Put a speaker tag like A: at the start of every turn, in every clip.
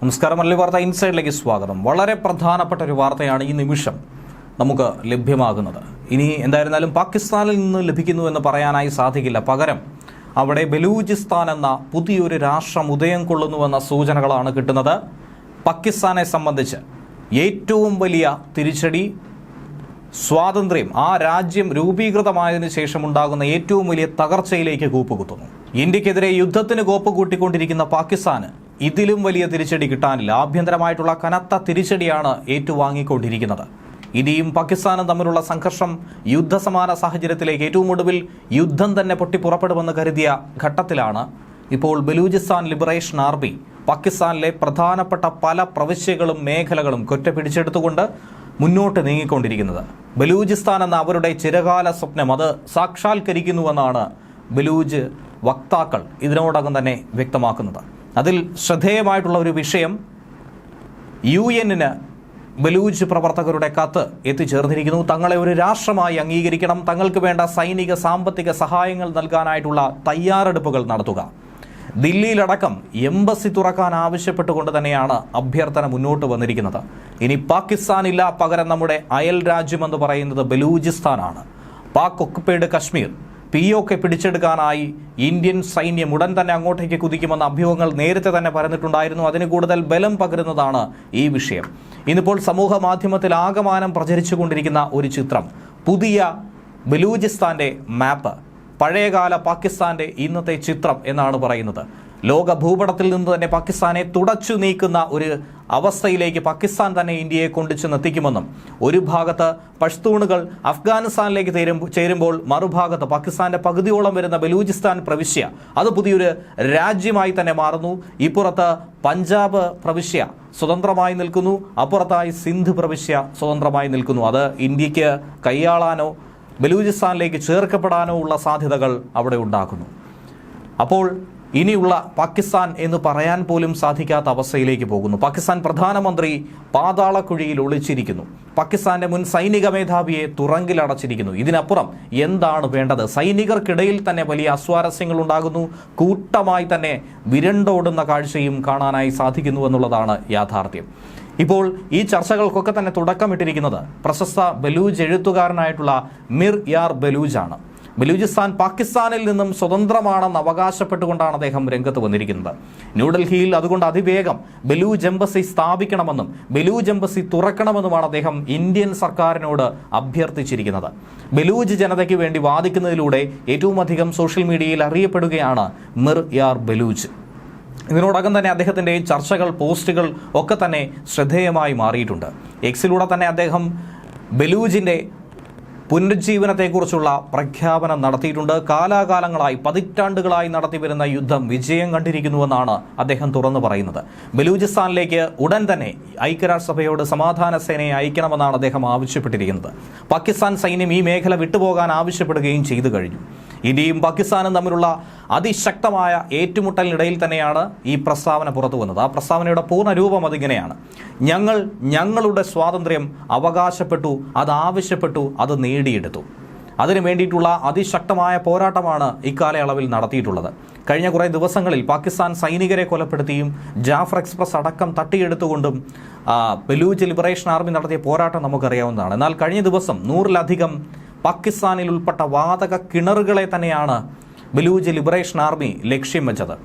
A: നമസ്കാരം. മല്ലി വാർത്ത ഇൻസൈഡിലേക്ക് സ്വാഗതം. വളരെ പ്രധാനപ്പെട്ട ഒരു വാർത്തയാണ് ഈ നിമിഷം നമുക്ക് ലഭ്യമാകുന്നത്. ഇനി എന്തായിരുന്നാലും പാകിസ്ഥാനിൽ നിന്ന് ലഭിക്കുന്നു എന്ന് പറയാനായി സാധിക്കില്ല. പകരം അവിടെ ബലൂചിസ്ഥാൻ എന്ന പുതിയൊരു രാഷ്ട്രം ഉദയം കൊള്ളുന്നുവെന്ന സൂചനകളാണ് കിട്ടുന്നത്. പാകിസ്ഥാനെ സംബന്ധിച്ച് ഏറ്റവും വലിയ തിരിച്ചടി, സ്വാതന്ത്ര്യം, ആ രാജ്യം രൂപീകൃതമായതിനു ശേഷം ഉണ്ടാകുന്ന ഏറ്റവും വലിയ തകർച്ചയിലേക്ക് കൂപ്പുകുത്തുന്നു. ഇന്ത്യക്കെതിരെ യുദ്ധത്തിന് കോപ്പ് കൂട്ടിക്കൊണ്ടിരിക്കുന്ന പാകിസ്ഥാന് ഇതിലും വലിയ തിരിച്ചടി കിട്ടാനില്ല. ആഭ്യന്തരമായിട്ടുള്ള കനത്ത തിരിച്ചടിയാണ് ഏറ്റുവാങ്ങിക്കൊണ്ടിരിക്കുന്നത്. ഇന്ത്യയും പാകിസ്ഥാനും തമ്മിലുള്ള സംഘർഷം യുദ്ധസമാന സാഹചര്യത്തിലേക്ക്, ഏറ്റവും ഒടുവിൽ യുദ്ധം തന്നെ പൊട്ടിപ്പുറപ്പെടുമെന്ന് കരുതിയ ഘട്ടത്തിലാണ് ഇപ്പോൾ ബലൂചിസ്ഥാൻ ലിബറേഷൻ ആർമി പാകിസ്ഥാനിലെ പ്രധാനപ്പെട്ട പല പ്രവിശ്യകളും മേഖലകളും കൊറ്റ പിടിച്ചെടുത്തുകൊണ്ട് മുന്നോട്ട് നീങ്ങിക്കൊണ്ടിരിക്കുന്നത്. ബലൂചിസ്ഥാൻ എന്ന അവരുടെ ചിരകാല സ്വപ്നം അത് സാക്ഷാത്കരിക്കുന്നുവെന്നാണ് ബലൂജ് വക്താക്കൾ ഇതിനോടകം തന്നെ വ്യക്തമാക്കുന്നത്. അതിൽ ശ്രദ്ധേയമായിട്ടുള്ള ഒരു വിഷയം, UN-ന് ബലൂജ് പ്രവർത്തകരുടെ കത്ത് എത്തിച്ചേർന്നിരിക്കുന്നു. തങ്ങളെ ഒരു രാഷ്ട്രമായി അംഗീകരിക്കണം, തങ്ങൾക്ക് വേണ്ട സൈനിക സാമ്പത്തിക സഹായങ്ങൾ നൽകാനായിട്ടുള്ള തയ്യാറെടുപ്പുകൾ നടത്തുക. ദില്ലിയിലടക്കം എംബസി തുറക്കാൻ ആവശ്യപ്പെട്ടുകൊണ്ട് തന്നെയാണ് അഭ്യർത്ഥന മുന്നോട്ട് വന്നിരിക്കുന്നത്. ഇനി പാകിസ്ഥാനില്ല, പകരം നമ്മുടെ അയൽ രാജ്യമെന്ന് പറയുന്നത് ബലൂചിസ്ഥാനാണ്. പാക് ഒക്കുപ്പൈഡ് കശ്മീർ POK പിടിച്ചെടുക്കാനായി ഇന്ത്യൻ സൈന്യം ഉടൻ തന്നെ അങ്ങോട്ടേക്ക് കുതിക്കുമെന്ന അഭ്യൂഹങ്ങൾ നേരത്തെ തന്നെ പറഞ്ഞിട്ടുണ്ടായിരുന്നു. അതിന് കൂടുതൽ ബലം പകരുന്നതാണ് ഈ വിഷയം. ഇന്നിപ്പോൾ സമൂഹ മാധ്യമത്തിൽ ആകമാനം പ്രചരിച്ചുകൊണ്ടിരിക്കുന്ന ഒരു ചിത്രം, പുതിയ ബലൂചിസ്ഥാന്റെ മാപ്പ്, പഴയകാല പാകിസ്ഥാന്റെ ഇന്നത്തെ ചിത്രം എന്നാണ് പറയുന്നത്. ലോക ഭൂപടത്തിൽ നിന്ന് തന്നെ പാകിസ്ഥാനെ തുടച്ചു നീക്കുന്ന ഒരു അവസ്ഥയിലേക്ക് പാകിസ്ഥാൻ തന്നെ ഇന്ത്യയെ കൊണ്ടുചെന്നെത്തിക്കുമെന്നും, ഒരു ഭാഗത്ത് പഷ്തൂണുകൾ അഫ്ഗാനിസ്ഥാനിലേക്ക് ചേരുമ്പോൾ മറുഭാഗത്ത് പാകിസ്ഥാന്റെ പകുതിയോളം വരുന്ന ബലൂചിസ്ഥാൻ പ്രവിശ്യ അത് പുതിയൊരു രാജ്യമായി തന്നെ മാറുന്നു. ഇപ്പുറത്ത് പഞ്ചാബ് പ്രവിശ്യ സ്വതന്ത്രമായി നിൽക്കുന്നു, അപ്പുറത്തായി സിന്ധ് പ്രവിശ്യ സ്വതന്ത്രമായി നിൽക്കുന്നു. അത് ഇന്ത്യക്ക് കൈയാളാനോ ബലൂചിസ്ഥാനിലേക്ക് ചേർക്കപ്പെടാനോ ഉള്ള സാധ്യതകൾ അവിടെ ഉണ്ടാക്കുന്നു. അപ്പോൾ ഇനിയുള്ള പാകിസ്ഥാൻ എന്ന് പറയാൻ പോലും സാധിക്കാത്ത അവസ്ഥയിലേക്ക് പോകുന്നു. പാകിസ്ഥാൻ പ്രധാനമന്ത്രി പാതാളക്കുഴിയിൽ ഒളിച്ചിരിക്കുന്നു. പാകിസ്ഥാന്റെ മുൻ സൈനിക മേധാവിയെ തുറങ്കിലടച്ചിരിക്കുന്നു. ഇതിനപ്പുറം എന്താണ് വേണ്ടത്? സൈനികർക്കിടയിൽ തന്നെ വലിയ അസ്വാരസ്യങ്ങൾ ഉണ്ടാകുന്നു. കൂട്ടമായി തന്നെ വിരണ്ടോടുന്ന കാഴ്ചയും കാണാനായി സാധിക്കുന്നു എന്നുള്ളതാണ് യാഥാർത്ഥ്യം. ഇപ്പോൾ ഈ ചർച്ചകൾക്കൊക്കെ തന്നെ തുടക്കമിട്ടിരിക്കുന്നത് പ്രശസ്ത ബലൂജ് എഴുത്തുകാരനായിട്ടുള്ള മിർ യാർ ബലൂജാണ്. ബലൂചിസ്ഥാൻ പാകിസ്ഥാനിൽ നിന്നും സ്വതന്ത്രമാണെന്ന് അവകാശപ്പെട്ടുകൊണ്ടാണ് അദ്ദേഹം രംഗത്ത് വന്നിരിക്കുന്നത്. ന്യൂഡൽഹിയിൽ അതുകൊണ്ട് അതിവേഗം ബലൂജ് എംബസി സ്ഥാപിക്കണമെന്നും ബലൂജ് എംബസി തുറക്കണമെന്നുമാണ് അദ്ദേഹം ഇന്ത്യൻ സർക്കാരിനോട് അഭ്യർത്ഥിച്ചിരിക്കുന്നത്. ബലൂജ് ജനതയ്ക്ക് വേണ്ടി വാദിക്കുന്നതിലൂടെ ഏറ്റവും അധികം സോഷ്യൽ മീഡിയയിൽ അറിയപ്പെടുകയാണ് മിർ യാർ ബലൂജ്. ഇതിനോടകം തന്നെ അദ്ദേഹത്തിൻ്റെ ചർച്ചകൾ, പോസ്റ്റുകൾ ഒക്കെ തന്നെ ശ്രദ്ധേയമായി മാറിയിട്ടുണ്ട്. എക്സിലൂടെ തന്നെ അദ്ദേഹം ബലൂജിൻ്റെ പുനരുജ്ജീവനത്തെക്കുറിച്ചുള്ള പ്രഖ്യാപനം നടത്തിയിട്ടുണ്ട്. കാലാകാലങ്ങളായി, പതിറ്റാണ്ടുകളായി നടത്തിവരുന്ന യുദ്ധം വിജയം കണ്ടിരിക്കുന്നുവെന്നാണ് അദ്ദേഹം തുറന്നു പറയുന്നത്. ബലൂചിസ്ഥാനിലേക്ക് ഉടൻ തന്നെ ഐക്യരാഷ്ട്രസഭയോട് സമാധാന സേനയെ അയക്കണമെന്നാണ് അദ്ദേഹം ആവശ്യപ്പെട്ടിരിക്കുന്നത്. പാകിസ്ഥാൻ സൈന്യം ഈ മേഖല വിട്ടുപോകാൻ ആവശ്യപ്പെടുകയും ചെയ്തു കഴിഞ്ഞു. ഇന്ത്യയും പാകിസ്ഥാനും തമ്മിലുള്ള അതിശക്തമായ ഏറ്റുമുട്ടലിനിടയിൽ തന്നെയാണ് ഈ പ്രസ്താവന പുറത്തു വന്നത്. ആ പ്രസ്താവനയുടെ പൂർണ്ണ രൂപം അതിങ്ങനെയാണ്: ഞങ്ങൾ ഞങ്ങളുടെ സ്വാതന്ത്ര്യം അവകാശപ്പെട്ടു, അത് ആവശ്യപ്പെട്ടു, അത് നേടിയെടുത്തു. അതിനു വേണ്ടിയിട്ടുള്ള അതിശക്തമായ പോരാട്ടമാണ് ഇക്കാലയളവിൽ നടത്തിയിട്ടുള്ളത്. കഴിഞ്ഞ കുറേ ദിവസങ്ങളിൽ പാകിസ്ഥാൻ സൈനികരെ കൊലപ്പെടുത്തിയും ജാഫർ എക്സ്പ്രസ് അടക്കം തട്ടിയെടുത്തുകൊണ്ടും ബലൂജ് ലിബറേഷൻ ആർമി നടത്തിയ പോരാട്ടം നമുക്കറിയാവുന്നതാണ്. എന്നാൽ കഴിഞ്ഞ ദിവസം 100-ലധികം പാകിസ്ഥാനിൽ ഉൾപ്പെട്ട വാതക കിണറുകളെ തന്നെയാണ് ബലൂജ് ലിബറേഷൻ ആർമി ലക്ഷ്യം വെച്ചത്.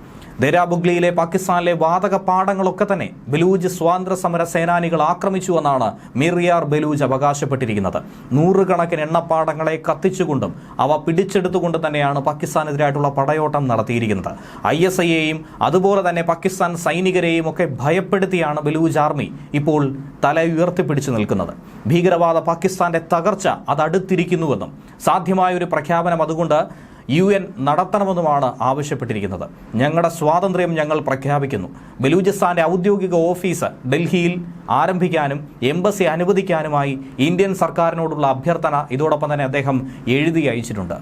A: ദേരാബുഗ്ലിയിലെ പാകിസ്ഥാനിലെ വാതക പാടങ്ങളൊക്കെ തന്നെ ബലൂജ് സ്വാതന്ത്ര്യ സമര സേനാനികൾ ആക്രമിച്ചുവെന്നാണ് മിർ യാർ ബലൂജ് അവകാശപ്പെട്ടിരിക്കുന്നത്. 100 കണക്കിന് എണ്ണപ്പാടങ്ങളെ കത്തിച്ചുകൊണ്ടും അവ പിടിച്ചെടുത്തുകൊണ്ടും തന്നെയാണ് പാകിസ്ഥാനെതിരായിട്ടുള്ള പടയോട്ടം നടത്തിയിരിക്കുന്നത്. ISIയെയും അതുപോലെ തന്നെ പാകിസ്ഥാൻ സൈനികരെയും ഒക്കെ ഭയപ്പെടുത്തിയാണ് ബലൂജ് ആർമി ഇപ്പോൾ തല ഉയർത്തിപ്പിടിച്ചു നിൽക്കുന്നത്. ഭീകരവാദ പാകിസ്ഥാന്റെ തകർച്ച അത് അടുത്തിരിക്കുന്നുവെന്നും സാധ്യമായൊരു പ്രഖ്യാപനം അതുകൊണ്ട് UN നടത്തണമെന്നുമാണ് ആവശ്യപ്പെട്ടിരിക്കുന്നത്. ഞങ്ങളുടെ സ്വാതന്ത്ര്യം ഞങ്ങൾ പ്രഖ്യാപിക്കുന്നു. ബലൂചിസ്ഥാന്റെ ഔദ്യോഗിക ഓഫീസ് ഡൽഹിയിൽ ആരംഭിക്കാനും എംബസി അനുവദിക്കാനുമായി ഇന്ത്യൻ സർക്കാരിനോടുള്ള അഭ്യർത്ഥന ഇതോടൊപ്പം തന്നെ അദ്ദേഹം എഴുതി അയച്ചിട്ടുണ്ട്.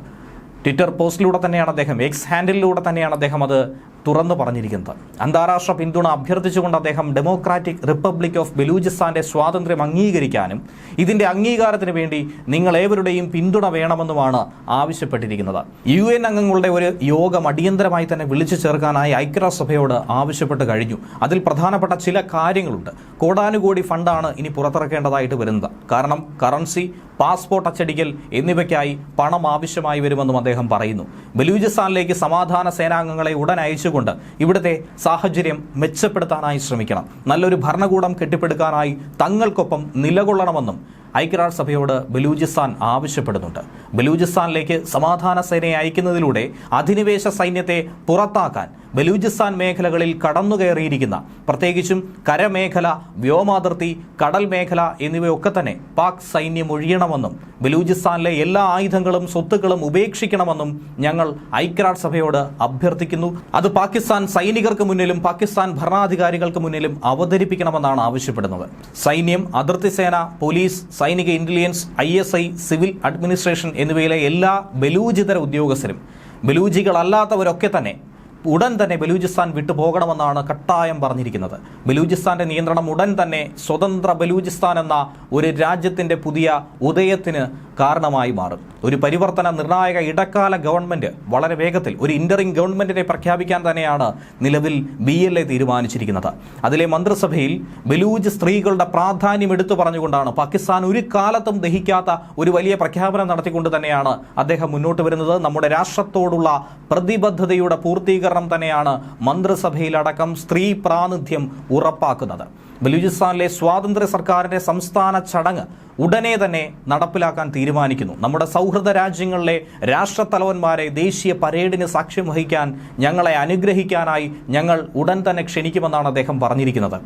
A: ട്വിറ്റർ പോസ്റ്റിലൂടെ തന്നെയാണ് അദ്ദേഹം, എക്സ് ഹാൻഡിലൂടെ തന്നെയാണ് അദ്ദേഹം അത് തുറന്നു പറഞ്ഞിരിക്കുന്നത്. അന്താരാഷ്ട്ര പിന്തുണ അഭ്യർത്ഥിച്ചുകൊണ്ട് അദ്ദേഹം ഡെമോക്രാറ്റിക് റിപ്പബ്ലിക് ഓഫ് ബലൂചിസ്ഥാന്റെ സ്വാതന്ത്ര്യം അംഗീകരിക്കാനും ഇതിന്റെ അംഗീകാരത്തിന് വേണ്ടി നിങ്ങളേവരുടെയും പിന്തുണ വേണമെന്നുമാണ് ആവശ്യപ്പെട്ടിരിക്കുന്നത്. UN അംഗങ്ങളുടെ ഒരു യോഗം അടിയന്തരമായി തന്നെ വിളിച്ചു ചേർക്കാനായി ഐക്യരാഷ്ട്രസഭയോട് ആവശ്യപ്പെട്ട് കഴിഞ്ഞു. അതിൽ പ്രധാനപ്പെട്ട ചില കാര്യങ്ങളുണ്ട്. കോടാനുകോടി ഫണ്ടാണ് ഇനി പുറത്തിറക്കേണ്ടതായിട്ട് വരുന്നത്. കാരണം കറൻസി, പാസ്പോർട്ട് അച്ചടിക്കൽ എന്നിവയ്ക്കായി പണം ആവശ്യമായി വരുമെന്നും അദ്ദേഹം പറയുന്നു. ബലൂചിസ്ഥാനിലേക്ക് സമാധാന സേനാംഗങ്ങളെ ഉടൻ അയച്ചുകൊണ്ട് ഇവിടുത്തെ സാഹചര്യം മെച്ചപ്പെടുത്താനായി ശ്രമിക്കണം. നല്ലൊരു ഭരണകൂടം കെട്ടിപ്പടുക്കാനായി തങ്ങൾക്കൊപ്പം നിലകൊള്ളണമെന്നും ഐക്യരാഷ്ട്രസഭയോട് ബലൂചിസ്ഥാൻ ആവശ്യപ്പെടുന്നുണ്ട്. ബലൂചിസ്ഥാനിലേക്ക് സമാധാന സേനയെ അയക്കുന്നതിലൂടെ അധിനിവേശ സൈന്യത്തെ പുറത്താക്കാൻ ബലൂചിസ്ഥാൻ മേഖലകളിൽ കടന്നുകയറിയിരിക്കുന്ന പ്രത്യേകിച്ചും കരമേഖല, വ്യോമാതിർത്തി, കടൽ മേഖല എന്നിവയൊക്കെ തന്നെ പാക് സൈന്യം ഒഴിയണമെന്നും ബലൂചിസ്ഥാനിലെ എല്ലാ ആയുധങ്ങളും സ്വത്തുക്കളും ഉപേക്ഷിക്കണമെന്നും ഞങ്ങൾ ഐക്യരാഷ്ട്രസഭയോട് അഭ്യർത്ഥിക്കുന്നു. അത് പാകിസ്ഥാൻ സൈനികർക്ക് മുന്നിലും പാകിസ്ഥാൻ ഭരണാധികാരികൾക്ക് മുന്നിലും അവതരിപ്പിക്കണമെന്നാണ് ആവശ്യപ്പെടുന്നത്. സൈന്യം, അതിർത്തി സേന, പോലീസ്, സൈനിക ഇന്റലിജൻസ്, ISI, സിവിൽ അഡ്മിനിസ്ട്രേഷൻ എന്നിവയിലെ എല്ലാ ബലൂചിതര ഉദ്യോഗസ്ഥരും ബലൂചികളല്ലാത്തവരൊക്കെ തന്നെ ഉടൻ തന്നെ ബലൂചിസ്ഥാൻ വിട്ടുപോകണമെന്നാണ് കട്ടായം പറഞ്ഞിരിക്കുന്നത്. ബലൂചിസ്ഥാന്റെ നിയന്ത്രണം ഉടൻ തന്നെ സ്വതന്ത്ര ബലൂചിസ്ഥാൻ എന്ന ഒരു രാജ്യത്തിന്റെ പുതിയ ഉദയത്തിന് കാരണമായി മാറും. ഒരു പരിവർത്തന നിർണായക ഇടക്കാല ഗവൺമെന്റ് വളരെ വേഗത്തിൽ ഒരു ഇന്ററിംഗ് ഗവൺമെന്റിനെ പ്രഖ്യാപിക്കാൻ തന്നെയാണ് നിലവിൽ BLA തീരുമാനിച്ചിരിക്കുന്നത്. അതിലെ മന്ത്രിസഭയിൽ ബലൂജ് സ്ത്രീകളുടെ പ്രാധാന്യം എടുത്തു പറഞ്ഞുകൊണ്ടാണ് പാകിസ്ഥാൻ ഒരു കാലത്തും ദഹിക്കാത്ത ഒരു വലിയ പ്രഖ്യാപനം നടത്തിക്കൊണ്ട് തന്നെയാണ് അദ്ദേഹം മുന്നോട്ട് വരുന്നത്. നമ്മുടെ രാഷ്ട്രത്തോടുള്ള പ്രതിബദ്ധതയുടെ പൂർത്തീകരണം തന്നെയാണ് മന്ത്രിസഭയിലടക്കം സ്ത്രീ പ്രാതിനിധ്യം ഉറപ്പാക്കുന്നത്. ബലൂചിസ്ഥാനിലെ സ്വാതന്ത്ര്യ സർക്കാരിന്റെ സംസ്ഥാന ചടങ്ങ് ഉടനെ തന്നെ നടപ്പിലാക്കാൻ തീരുമാനിക്കുന്നു. നമ്മുടെ സൗഹൃദ രാജ്യങ്ങളിലെ രാഷ്ട്രത്തലവന്മാരെ ദേശീയ പരേഡിന് സാക്ഷ്യം വഹിക്കാൻ ഞങ്ങളെ അനുഗ്രഹിക്കാനായി ഞങ്ങൾ ഉടൻ തന്നെ ക്ഷണിക്കുമെന്നാണ് അദ്ദേഹം പറഞ്ഞിരിക്കുന്നത്.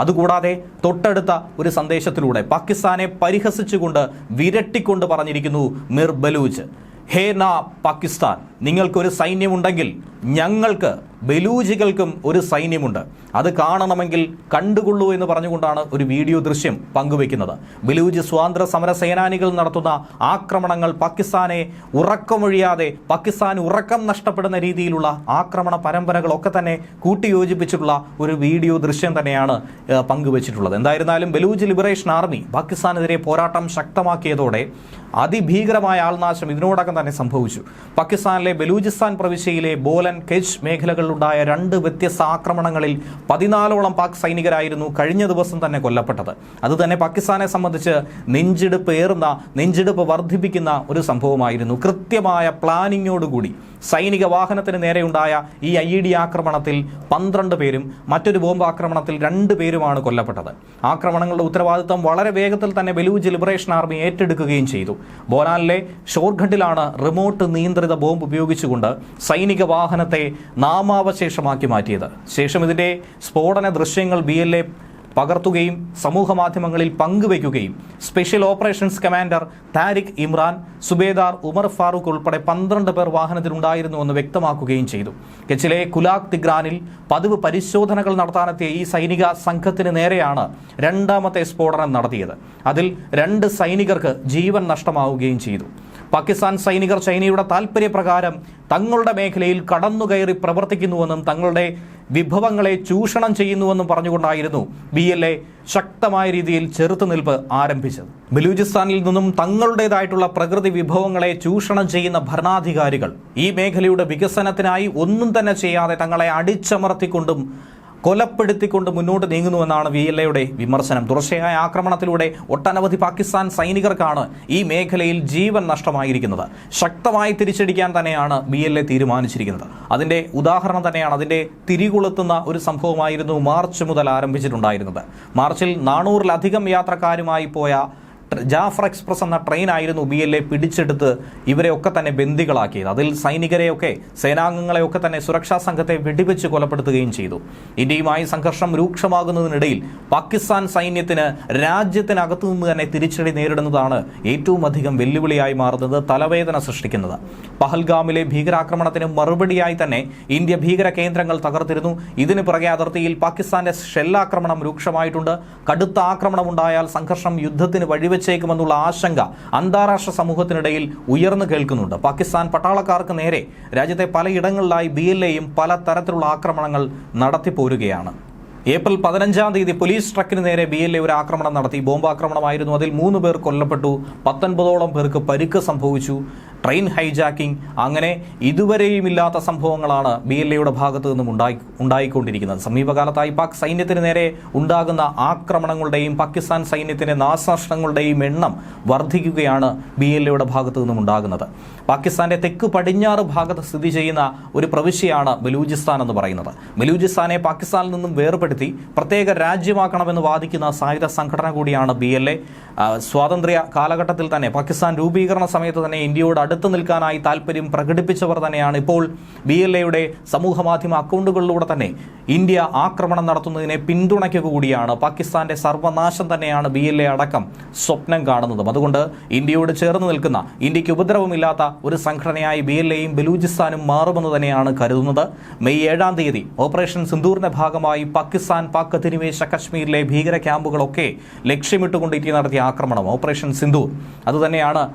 A: അതുകൂടാതെ തൊട്ടടുത്ത ഒരു സന്ദേശത്തിലൂടെ പാകിസ്ഥാനെ പരിഹസിച്ചുകൊണ്ട് വിരട്ടിക്കൊണ്ട് പറഞ്ഞിരിക്കുന്നു മിർ ബലൂച്ച്, ഹേ നാ പാകിസ്ഥാൻ, നിങ്ങൾക്കൊരു സൈന്യമുണ്ടെങ്കിൽ ഞങ്ങൾക്ക് ബലൂജികൾക്കും ഒരു സൈന്യമുണ്ട്, അത് കാണണമെങ്കിൽ കണ്ടുകൊള്ളൂ എന്ന് പറഞ്ഞുകൊണ്ടാണ് ഒരു വീഡിയോ ദൃശ്യം പങ്കുവെക്കുന്നത്. ബലൂജ് സ്വാതന്ത്ര്യ സമര സേനാനികൾ നടത്തുന്ന ആക്രമണങ്ങൾ പാകിസ്ഥാനെ ഉറക്കമൊഴിയാതെ പാകിസ്ഥാൻ ഉറക്കം നഷ്ടപ്പെടുന്ന രീതിയിലുള്ള ആക്രമണ പരമ്പരകളൊക്കെ തന്നെ കൂട്ടിയോജിപ്പിച്ചിട്ടുള്ള ഒരു വീഡിയോ ദൃശ്യം തന്നെയാണ് പങ്കുവച്ചിട്ടുള്ളത്. എന്തായിരുന്നാലും ബലൂജ് ലിബറേഷൻ ആർമി പാകിസ്ഥാനെതിരെ പോരാട്ടം ശക്തമാക്കിയതോടെ അതിഭീകരമായ ആൾനാശം ഇതിനോടകം തന്നെ സംഭവിച്ചു. പാകിസ്ഥാനിലെ ബലൂചിസ്ഥാൻ പ്രവിശ്യയിലെ ബോലൻ, കെച്ച് മേഖലകളിലുണ്ടായ 2 വ്യത്യസ്ത ആക്രമണങ്ങളിൽ 14ഓളം പാക് സൈനികരായിരുന്നു കഴിഞ്ഞ ദിവസം തന്നെ കൊല്ലപ്പെട്ടത്. അതുതന്നെ പാകിസ്ഥാനെ സംബന്ധിച്ച് നെഞ്ചിടിപ്പ് വർദ്ധിപ്പിക്കുന്ന ഒരു സംഭവമായിരുന്നു. കൃത്യമായ പ്ലാനിങ്ങോടുകൂടി സൈനിക വാഹനത്തിന് നേരെയുണ്ടായ ഈ IED ആക്രമണത്തിൽ 12 പേരും മറ്റൊരു ബോംബ് ആക്രമണത്തിൽ 2 പേരുമാണ് കൊല്ലപ്പെട്ടത്. ആക്രമണങ്ങളുടെ ഉത്തരവാദിത്തം വളരെ വേഗത്തിൽ തന്നെ ബലൂജ് ലിബറേഷൻ ആർമി ഏറ്റെടുക്കുകയും ചെയ്തു. ബോലാനിലെ ഷോർഘട്ടിലാണ് റിമോട്ട് നിയന്ത്രിത ബോംബ് ഉപയോഗിച്ചുകൊണ്ട് സൈനിക വാഹനത്തെ നാമാവശേഷമാക്കി മാറ്റിയത്. ശേഷം ഇതിന്റെ സ്ഫോടന ദൃശ്യങ്ങൾ BLA പകർത്തുകയും സമൂഹ മാധ്യമങ്ങളിൽ പങ്കുവയ്ക്കുകയും special operations commander Tariq Imran, Subedar Umar Farooq ഉൾപ്പെടെ 12 പേർ വാഹനത്തിലുണ്ടായിരുന്നുവെന്ന് വ്യക്തമാക്കുകയും ചെയ്തു. കെച്ചിലെ കുലാക് തിഗ്രാനിൽ പതിവ് പരിശോധനകൾ നടത്താനെത്തിയ ഈ സൈനിക സംഘത്തിന് നേരെയാണ് രണ്ടാമത്തെ സ്ഫോടനം നടത്തിയത്. അതിൽ 2 സൈനികർക്ക് ജീവൻ നഷ്ടമാവുകയും ചെയ്തു. പാകിസ്ഥാൻ സൈനികർ ചൈനയുടെ താൽപര്യപ്രകാരം തങ്ങളുടെ മേഖലയിൽ കടന്നുകയറി പ്രവർത്തിക്കുന്നുവെന്നും തങ്ങളുടെ വിഭവങ്ങളെ ചൂഷണം ചെയ്യുന്നുവെന്നും പറഞ്ഞുകൊണ്ടായിരുന്നു BLA ശക്തമായ രീതിയിൽ ചെറുത്തുനിൽപ്പ് ആരംഭിച്ചത്. ബലൂചിസ്ഥാനിൽ നിന്നും തങ്ങളുടേതായിട്ടുള്ള പ്രകൃതി വിഭവങ്ങളെ ചൂഷണം ചെയ്യുന്ന ഭരണാധികാരികൾ ഈ മേഖലയുടെ വികസനത്തിനായി ഒന്നും തന്നെ ചെയ്യാതെ തങ്ങളെ അടിച്ചമർത്തിക്കൊണ്ടും കൊലപ്പെടുത്തിക്കൊണ്ട് മുന്നോട്ട് നീങ്ങുന്നുവെന്നാണ് BLAയുടെ വിമർശനം. തുടർച്ചയായ ആക്രമണത്തിലൂടെ ഒട്ടനവധി പാകിസ്ഥാൻ സൈനികർക്കാണ് ഈ മേഖലയിൽ ജീവൻ നഷ്ടമായിരിക്കുന്നത്. ശക്തമായി തിരിച്ചടിക്കാൻ തന്നെയാണ് BLA തീരുമാനിച്ചിരിക്കുന്നത്. അതിന്റെ ഉദാഹരണം തന്നെയാണ്, അതിന്റെ തിരികൊളുത്തുന്ന ഒരു സംഭവമായിരുന്നു മാർച്ച് മുതൽ ആരംഭിച്ചിട്ടുണ്ടായിരുന്നത്. മാർച്ചിൽ 400-ലധികം യാത്രക്കാരുമായി പോയ ജാഫർ എക്സ്പ്രസ് എന്ന ട്രെയിനായിരുന്നു BLA പിടിച്ചെടുത്ത് ഇവരെയൊക്കെ തന്നെ ബന്ദികളാക്കിയത്. അതിൽ സൈനികരെയൊക്കെ, സേനാംഗങ്ങളെയൊക്കെ തന്നെ സുരക്ഷാ സംഘത്തെ വെടിവെച്ച് കൊലപ്പെടുത്തുകയും ചെയ്തു. ഇന്ത്യയുമായി സംഘർഷം രൂക്ഷമാകുന്നതിനിടയിൽ പാകിസ്ഥാൻ സൈന്യത്തിന് രാജ്യത്തിനകത്തു നിന്ന് തന്നെ തിരിച്ചടി നേരിടുന്നതാണ് ഏറ്റവും അധികം വെല്ലുവിളിയായി മാറുന്നത്, തലവേദന സൃഷ്ടിക്കുന്നത്. പഹൽഗാമിലെ ഭീകരാക്രമണത്തിന് മറുപടിയായി തന്നെ ഇന്ത്യ ഭീകര കേന്ദ്രങ്ങൾ തകർത്തിരുന്നു. ഇതിന് പുറകെ അതിർത്തിയിൽ പാകിസ്ഥാന്റെ ഷെല്ലാക്രമണം രൂക്ഷമായിട്ടുണ്ട്. കടുത്ത ആക്രമണമുണ്ടായാൽ സംഘർഷം യുദ്ധത്തിന് വഴിവെച്ച് വെച്ചേക്കുമെന്നുള്ള ആശങ്ക അന്താരാഷ്ട്ര സമൂഹത്തിനിടയിൽ ഉയർന്നു കേൾക്കുന്നുണ്ട്. പാകിസ്ഥാൻ പട്ടാളക്കാർക്ക് നേരെ രാജ്യത്തെ പലയിടങ്ങളിലായി BLAയും പല തരത്തിലുള്ള ആക്രമണങ്ങൾ നടത്തിപ്പോരുകയാണ്. ഏപ്രിൽ 15-ാം തീയതി പോലീസ് ട്രക്കിന് നേരെ BLA ഒരു ആക്രമണം നടത്തി. ബോംബാക്രമണമായിരുന്നു. അതിൽ 3 പേർ കൊല്ലപ്പെട്ടു, 19ഓളം പേർക്ക് പരിക്ക് സംഭവിച്ചു. ട്രെയിൻ ഹൈജാക്കിംഗ്, അങ്ങനെ ഇതുവരെയും ഇല്ലാത്ത സംഭവങ്ങളാണ് BLAയുടെ ഭാഗത്തു നിന്നും ഉണ്ടായിക്കൊണ്ടിരിക്കുന്നത്. സമീപകാലത്തായി പാക് സൈന്യത്തിന് നേരെ ഉണ്ടാകുന്ന ആക്രമണങ്ങളുടെയും പാകിസ്ഥാൻ സൈന്യത്തിന്റെ നാശനഷ്ടങ്ങളുടെയും എണ്ണം വർദ്ധിക്കുകയാണ് BLAയുടെ ഭാഗത്തു നിന്നും ഉണ്ടാകുന്നത്. പാകിസ്ഥാന്റെ തെക്ക് പടിഞ്ഞാറ് ഭാഗത്ത് സ്ഥിതി ചെയ്യുന്ന ഒരു പ്രവിശ്യയാണ് ബലൂചിസ്ഥാൻ എന്ന് പറയുന്നത്. ബലൂചിസ്ഥാനെ പാകിസ്ഥാനിൽ നിന്നും വേർപെടുത്തി പ്രത്യേക രാജ്യമാക്കണമെന്ന് വാദിക്കുന്ന സായുധ സംഘടന കൂടിയാണ് BLA. സ്വാതന്ത്ര്യ കാലഘട്ടത്തിൽ തന്നെ പാകിസ്ഥാൻ രൂപീകരണ സമയത്ത് തന്നെ ഇന്ത്യയോട് അടുത്തു നിൽക്കാനായി താല്പര്യം പ്രകടിപ്പിച്ചവർ തന്നെയാണ് ഇപ്പോൾ BLAയുടെ സമൂഹ മാധ്യമ അക്കൗണ്ടുകളിലൂടെ തന്നെ ഇന്ത്യ ആക്രമണം നടത്തുന്നതിനെ പിന്തുണയ്ക്കുക കൂടിയാണ്. പാകിസ്ഥാന്റെ സർവനാശം തന്നെയാണ് BLA അടക്കം സ്വപ്നം കാണുന്നതും. അതുകൊണ്ട് ഇന്ത്യയോട് ചേർന്ന് നിൽക്കുന്ന, ഇന്ത്യക്ക് ഉപദ്രവമില്ലാത്ത ഒരു സംഘടനയായി BLAയും ബലൂചിസ്ഥാനും മാറുമെന്ന് തന്നെയാണ് കരുതുന്നത്. മെയ് 7-ാം തീയതി ഓപ്പറേഷൻ സിന്ദൂറിന്റെ ഭാഗമായി പാകിസ്ഥാൻ പാക് അധിനിവേശ കശ്മീരിലെ ഭീകര ക്യാമ്പുകളൊക്കെ ലക്ഷ്യമിട്ടുകൊണ്ട് ഇന്ത്യ നടത്തിയ ആക്രമണം ഓപ്പറേഷൻ സിന്ദൂർ അതുതന്നെയാണ്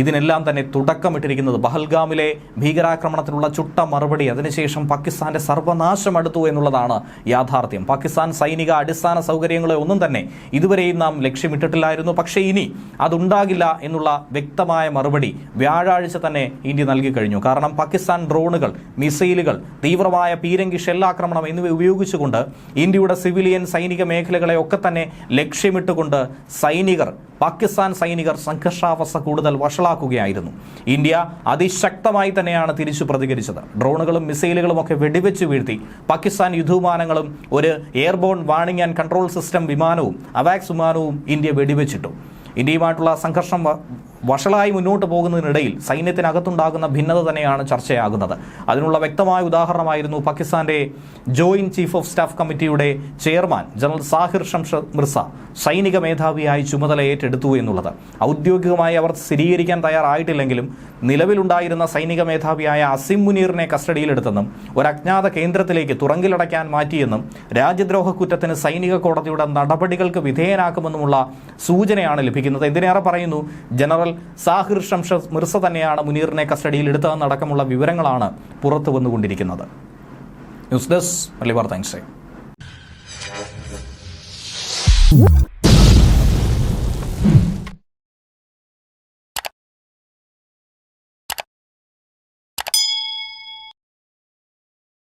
A: ഇതിനെല്ലാം തന്നെ തുടക്കമിട്ടിരിക്കുന്നത്. പഹൽഗാമിലെ ഭീകരാക്രമണത്തിനുള്ള ചുട്ട മറുപടി, അതിനുശേഷം പാകിസ്ഥാന്റെ സർവനാശം അടുത്തു എന്നുള്ളതാണ് യാഥാർത്ഥ്യം. പാകിസ്ഥാൻ സൈനിക അടിസ്ഥാന സൗകര്യങ്ങളെ ഒന്നും തന്നെ ഇതുവരെയും നാം ലക്ഷ്യമിട്ടിട്ടില്ലായിരുന്നു. പക്ഷേ ഇനി അതുണ്ടാകില്ല എന്നുള്ള വ്യക്തമായ മറുപടി വ്യാഴാഴ്ച തന്നെ ഇന്ത്യ നൽകി കഴിഞ്ഞു. കാരണം പാകിസ്ഥാൻ ഡ്രോണുകൾ, മിസൈലുകൾ, തീവ്രമായ പീരങ്കി ഷെല്ലാക്രമണം എന്നിവ ഉപയോഗിച്ചുകൊണ്ട് ഇന്ത്യയുടെ സിവിലിയൻ സൈനിക മേഖലകളെ ഒക്കെ തന്നെ ലക്ഷ്യമിട്ടുകൊണ്ട് പാകിസ്ഥാൻ സൈനികർ സംഘർഷാവസ്ഥ കൂടുതൽ വഷളാക്കുകയായിരുന്നു. ഇന്ത്യ അതിശക്തമായി തന്നെയാണ് തിരിച്ചു പ്രതികരിച്ചത്. ഡ്രോണുകളും മിസൈലുകളും ഒക്കെ വെടിവെച്ച് വീഴ്ത്തി. പാകിസ്ഥാൻ യുദ്ധവിമാനങ്ങളും ഒരു airborne warning and control system വിമാനവും അവാക്സ് വിമാനവും ഇന്ത്യ വെടിവെച്ചിട്ടു. ഇന്ത്യയുമായിട്ടുള്ള സംഘർഷം വഷളായി മുന്നോട്ട് പോകുന്നതിനിടയിൽ സൈന്യത്തിനകത്തുണ്ടാകുന്ന ഭിന്നത തന്നെയാണ് ചർച്ചയാകുന്നത്. അതിനുള്ള വ്യക്തമായ ഉദാഹരണമായിരുന്നു പാകിസ്ഥാന്റെ ജോയിന്റ് ചീഫ് ഓഫ് സ്റ്റാഫ് കമ്മിറ്റിയുടെ ചെയർമാൻ ജനറൽ സാഹിർ ഷംഷദ് മിർസ സൈനിക മേധാവിയായി ചുമതല ഏറ്റെടുത്തു എന്നുള്ളത്. ഔദ്യോഗികമായി അവർ സ്ഥിരീകരിക്കാൻ തയ്യാറായിട്ടില്ലെങ്കിലും നിലവിലുണ്ടായിരുന്ന സൈനിക മേധാവിയായ അസിം മുനീറിനെ കസ്റ്റഡിയിലെടുത്തെന്നും ഒരു അജ്ഞാത കേന്ദ്രത്തിലേക്ക് തുറങ്കിലടയ്ക്കാൻ മാറ്റിയെന്നും രാജ്യദ്രോഹ കുറ്റത്തിന് സൈനിക കോടതിയുടെ നടപടികൾക്ക് വിധേയനാക്കുമെന്നുമുള്ള സൂചനയാണ് ലഭിക്കുന്നത്. എന്തിനേറെ പറയുന്നു, ജനറൽ സാഹിർ ഷംഷദ് മിർസ തന്നെയാണ് മുനീറിനെ കസ്റ്റഡിയിലെടുത്തതെന്നടക്കമുള്ള വിവരങ്ങളാണ് പുറത്തു വന്നുകൊണ്ടിരിക്കുന്നത്. ന്യൂസ് ഡെസ്ക് മലയാളി വാർത്ത.